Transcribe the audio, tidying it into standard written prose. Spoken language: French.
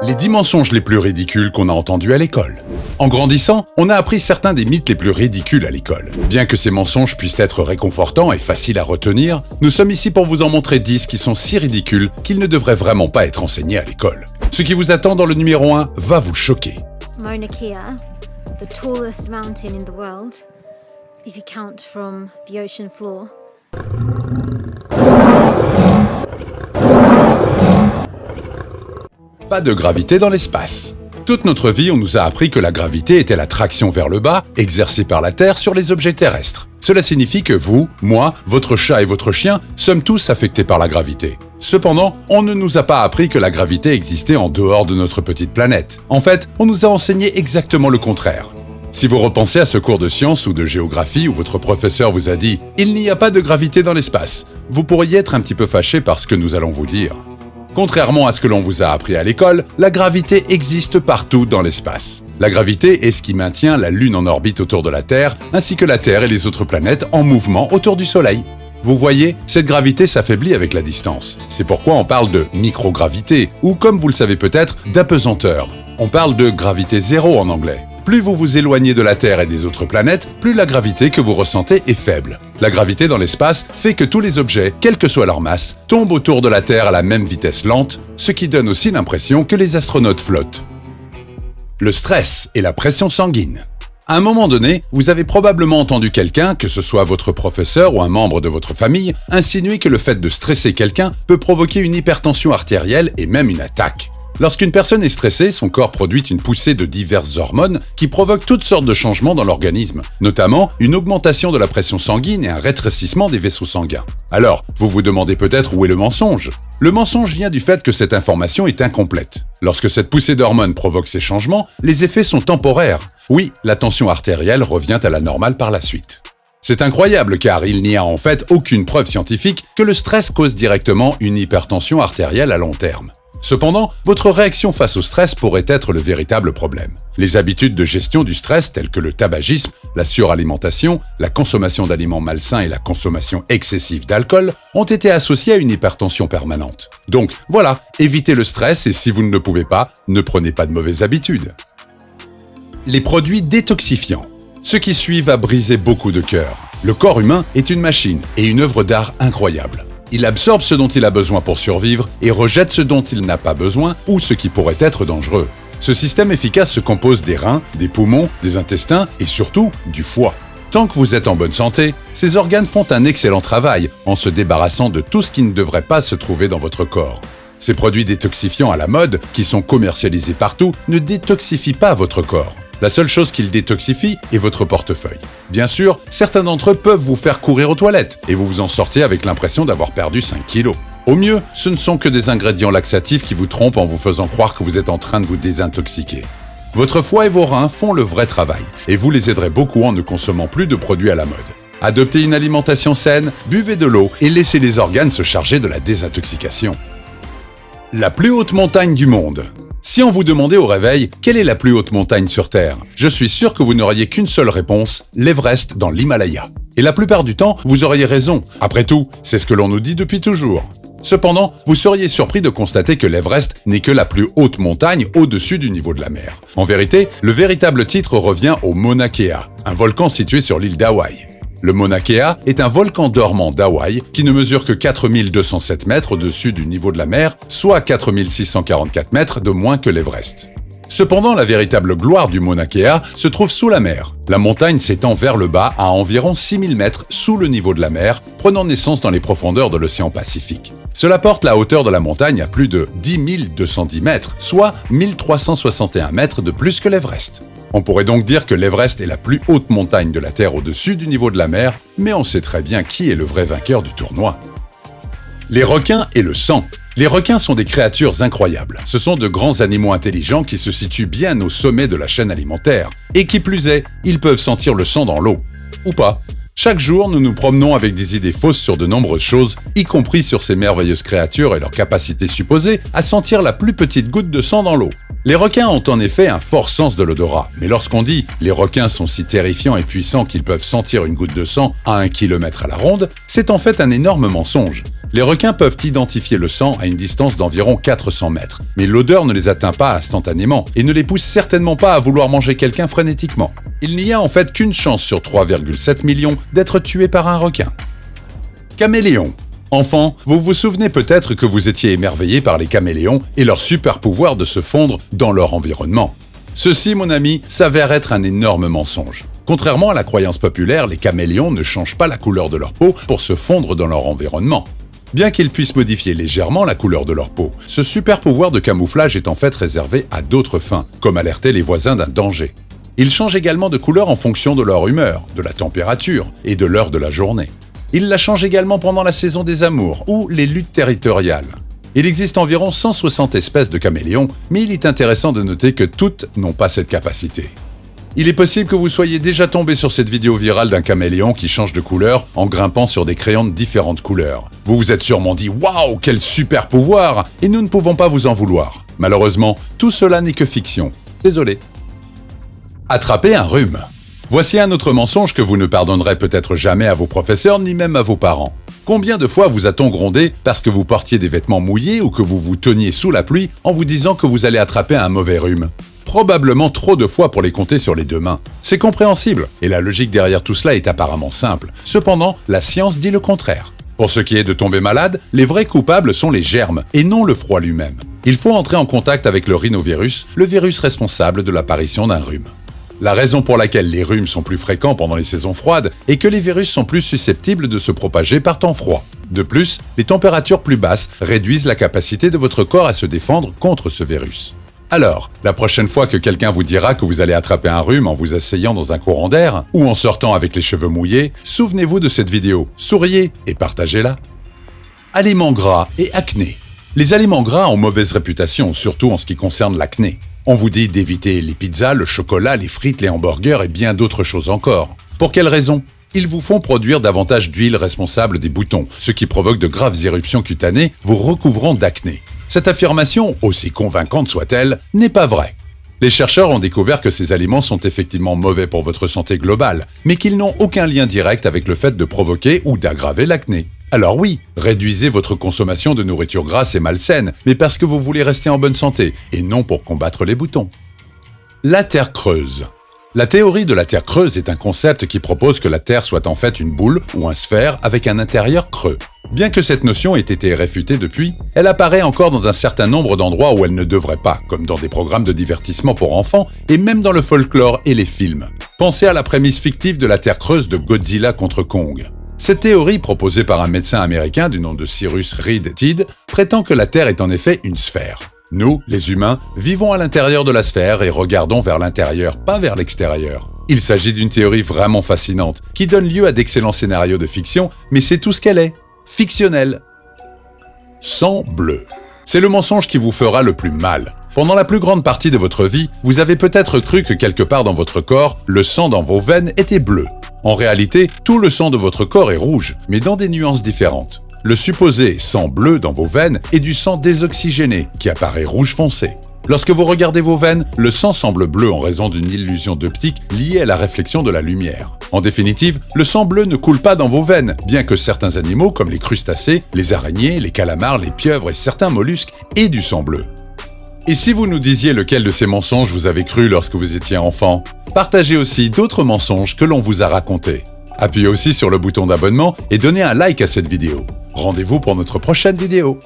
Les 10 mensonges les plus ridicules qu'on a entendus à l'école. En grandissant, on a appris certains des mythes les plus ridicules à l'école. Bien que ces mensonges puissent être réconfortants et faciles à retenir, nous sommes ici pour vous en montrer 10 qui sont si ridicules qu'ils ne devraient vraiment pas être enseignés à l'école. Ce qui vous attend dans le numéro 1 va vous choquer. Mauna Kea, the tallest mountain in the world, if you count from the ocean floor. Pas de gravité dans l'espace. Toute notre vie, on nous a appris que la gravité était l'attraction vers le bas exercée par la Terre sur les objets terrestres. Cela signifie que vous, moi, votre chat et votre chien sommes tous affectés par la gravité. Cependant, on ne nous a pas appris que la gravité existait en dehors de notre petite planète. En fait, on nous a enseigné exactement le contraire. Si vous repensez à ce cours de sciences ou de géographie où votre professeur vous a dit « Il n'y a pas de gravité dans l'espace », vous pourriez être un petit peu fâché par ce que nous allons vous dire. Contrairement à ce que l'on vous a appris à l'école, la gravité existe partout dans l'espace. La gravité est ce qui maintient la Lune en orbite autour de la Terre, ainsi que la Terre et les autres planètes en mouvement autour du Soleil. Vous voyez, cette gravité s'affaiblit avec la distance. C'est pourquoi on parle de microgravité, ou comme vous le savez peut-être, d'apesanteur. On parle de gravité zéro en anglais. Plus vous vous éloignez de la Terre et des autres planètes, plus la gravité que vous ressentez est faible. La gravité dans l'espace fait que tous les objets, quelle que soit leur masse, tombent autour de la Terre à la même vitesse lente, ce qui donne aussi l'impression que les astronautes flottent. Le stress et la pression sanguine. À un moment donné, vous avez probablement entendu quelqu'un, que ce soit votre professeur ou un membre de votre famille, insinuer que le fait de stresser quelqu'un peut provoquer une hypertension artérielle et même une attaque. Lorsqu'une personne est stressée, son corps produit une poussée de diverses hormones qui provoquent toutes sortes de changements dans l'organisme, notamment une augmentation de la pression sanguine et un rétrécissement des vaisseaux sanguins. Alors, vous vous demandez peut-être où est le mensonge ? Le mensonge vient du fait que cette information est incomplète. Lorsque cette poussée d'hormones provoque ces changements, les effets sont temporaires. Oui, la tension artérielle revient à la normale par la suite. C'est incroyable car il n'y a en fait aucune preuve scientifique que le stress cause directement une hypertension artérielle à long terme. Cependant, votre réaction face au stress pourrait être le véritable problème. Les habitudes de gestion du stress telles que le tabagisme, la suralimentation, la consommation d'aliments malsains et la consommation excessive d'alcool ont été associées à une hypertension permanente. Donc voilà, évitez le stress et si vous ne le pouvez pas, ne prenez pas de mauvaises habitudes. Les produits détoxifiants. Ce qui suit va briser beaucoup de cœurs. Le corps humain est une machine et une œuvre d'art incroyable. Il absorbe ce dont il a besoin pour survivre et rejette ce dont il n'a pas besoin ou ce qui pourrait être dangereux. Ce système efficace se compose des reins, des poumons, des intestins et surtout du foie. Tant que vous êtes en bonne santé, ces organes font un excellent travail en se débarrassant de tout ce qui ne devrait pas se trouver dans votre corps. Ces produits détoxifiants à la mode, qui sont commercialisés partout, ne détoxifient pas votre corps. La seule chose qu'ils détoxifient est votre portefeuille. Bien sûr, certains d'entre eux peuvent vous faire courir aux toilettes et vous vous en sortez avec l'impression d'avoir perdu 5 kilos. Au mieux, ce ne sont que des ingrédients laxatifs qui vous trompent en vous faisant croire que vous êtes en train de vous désintoxiquer. Votre foie et vos reins font le vrai travail et vous les aiderez beaucoup en ne consommant plus de produits à la mode. Adoptez une alimentation saine, buvez de l'eau et laissez les organes se charger de la désintoxication. La plus haute montagne du monde. Si on vous demandait au réveil quelle est la plus haute montagne sur Terre, je suis sûr que vous n'auriez qu'une seule réponse, l'Everest dans l'Himalaya. Et la plupart du temps, vous auriez raison. Après tout, c'est ce que l'on nous dit depuis toujours. Cependant, vous seriez surpris de constater que l'Everest n'est que la plus haute montagne au-dessus du niveau de la mer. En vérité, le véritable titre revient au Mauna Kea, un volcan situé sur l'île d'Hawaï. Le Mauna Kea est un volcan dormant d'Hawaï qui ne mesure que 4207 mètres au-dessus du niveau de la mer, soit 4644 mètres de moins que l'Everest. Cependant, la véritable gloire du Mauna Kea se trouve sous la mer. La montagne s'étend vers le bas à environ 6000 mètres sous le niveau de la mer, prenant naissance dans les profondeurs de l'océan Pacifique. Cela porte la hauteur de la montagne à plus de 10 210 mètres, soit 1361 mètres de plus que l'Everest. On pourrait donc dire que l'Everest est la plus haute montagne de la Terre au-dessus du niveau de la mer, mais on sait très bien qui est le vrai vainqueur du tournoi. Les requins et le sang. Les requins sont des créatures incroyables. Ce sont de grands animaux intelligents qui se situent bien au sommet de la chaîne alimentaire. Et qui plus est, ils peuvent sentir le sang dans l'eau. Ou pas. Chaque jour, nous nous promenons avec des idées fausses sur de nombreuses choses, y compris sur ces merveilleuses créatures et leur capacité supposée à sentir la plus petite goutte de sang dans l'eau. Les requins ont en effet un fort sens de l'odorat, mais lorsqu'on dit « les requins sont si terrifiants et puissants qu'ils peuvent sentir une goutte de sang à 1 km à la ronde », c'est en fait un énorme mensonge. Les requins peuvent identifier le sang à une distance d'environ 400 mètres, mais l'odeur ne les atteint pas instantanément et ne les pousse certainement pas à vouloir manger quelqu'un frénétiquement. Il n'y a en fait qu'une chance sur 3,7 millions d'être tué par un requin. Caméléon. Enfant, vous vous souvenez peut-être que vous étiez émerveillé par les caméléons et leur super pouvoir de se fondre dans leur environnement. Ceci, mon ami, s'avère être un énorme mensonge. Contrairement à la croyance populaire, les caméléons ne changent pas la couleur de leur peau pour se fondre dans leur environnement. Bien qu'ils puissent modifier légèrement la couleur de leur peau, ce super pouvoir de camouflage est en fait réservé à d'autres fins, comme alerter les voisins d'un danger. Ils changent également de couleur en fonction de leur humeur, de la température et de l'heure de la journée. Ils la changent également pendant la saison des amours ou les luttes territoriales. Il existe environ 160 espèces de caméléons, mais il est intéressant de noter que toutes n'ont pas cette capacité. Il est possible que vous soyez déjà tombé sur cette vidéo virale d'un caméléon qui change de couleur en grimpant sur des crayons de différentes couleurs. Vous vous êtes sûrement dit « Waouh, quel super pouvoir !» et nous ne pouvons pas vous en vouloir. Malheureusement, tout cela n'est que fiction. Désolé. Attraper un rhume. Voici un autre mensonge que vous ne pardonnerez peut-être jamais à vos professeurs ni même à vos parents. Combien de fois vous a-t-on grondé parce que vous portiez des vêtements mouillés ou que vous vous teniez sous la pluie en vous disant que vous allez attraper un mauvais rhume? Probablement trop de fois pour les compter sur les deux mains. C'est compréhensible, et la logique derrière tout cela est apparemment simple. Cependant, la science dit le contraire. Pour ce qui est de tomber malade, les vrais coupables sont les germes, et non le froid lui-même. Il faut entrer en contact avec le rhinovirus, le virus responsable de l'apparition d'un rhume. La raison pour laquelle les rhumes sont plus fréquents pendant les saisons froides est que les virus sont plus susceptibles de se propager par temps froid. De plus, les températures plus basses réduisent la capacité de votre corps à se défendre contre ce virus. Alors, la prochaine fois que quelqu'un vous dira que vous allez attraper un rhume en vous asseyant dans un courant d'air ou en sortant avec les cheveux mouillés, souvenez-vous de cette vidéo, souriez et partagez-la. Aliments gras et acné. Les aliments gras ont mauvaise réputation, surtout en ce qui concerne l'acné. On vous dit d'éviter les pizzas, le chocolat, les frites, les hamburgers et bien d'autres choses encore. Pour quelle raison? Ils vous font produire davantage d'huile responsable des boutons, ce qui provoque de graves éruptions cutanées, vous recouvrant d'acné. Cette affirmation, aussi convaincante soit-elle, n'est pas vraie. Les chercheurs ont découvert que ces aliments sont effectivement mauvais pour votre santé globale, mais qu'ils n'ont aucun lien direct avec le fait de provoquer ou d'aggraver l'acné. Alors oui, réduisez votre consommation de nourriture grasse et malsaine, mais parce que vous voulez rester en bonne santé, et non pour combattre les boutons. La Terre creuse. La théorie de la Terre creuse est un concept qui propose que la Terre soit en fait une boule ou un sphère avec un intérieur creux. Bien que cette notion ait été réfutée depuis, elle apparaît encore dans un certain nombre d'endroits où elle ne devrait pas, comme dans des programmes de divertissement pour enfants et même dans le folklore et les films. Pensez à la prémisse fictive de la Terre creuse de Godzilla contre Kong. Cette théorie, proposée par un médecin américain du nom de Cyrus Reed Tidd, prétend que la Terre est en effet une sphère. Nous, les humains, vivons à l'intérieur de la sphère et regardons vers l'intérieur, pas vers l'extérieur. Il s'agit d'une théorie vraiment fascinante, qui donne lieu à d'excellents scénarios de fiction, mais c'est tout ce qu'elle est, fictionnelle. Sang bleu. C'est le mensonge qui vous fera le plus mal. Pendant la plus grande partie de votre vie, vous avez peut-être cru que quelque part dans votre corps, le sang dans vos veines était bleu. En réalité, tout le sang de votre corps est rouge, mais dans des nuances différentes. Le supposé sang bleu dans vos veines est du sang désoxygéné, qui apparaît rouge foncé. Lorsque vous regardez vos veines, le sang semble bleu en raison d'une illusion d'optique liée à la réflexion de la lumière. En définitive, le sang bleu ne coule pas dans vos veines, bien que certains animaux comme les crustacés, les araignées, les calamars, les pieuvres et certains mollusques aient du sang bleu. Et si vous nous disiez lequel de ces mensonges vous avez cru lorsque vous étiez enfant? Partagez aussi d'autres mensonges que l'on vous a racontés. Appuyez aussi sur le bouton d'abonnement et donnez un like à cette vidéo. Rendez-vous pour notre prochaine vidéo.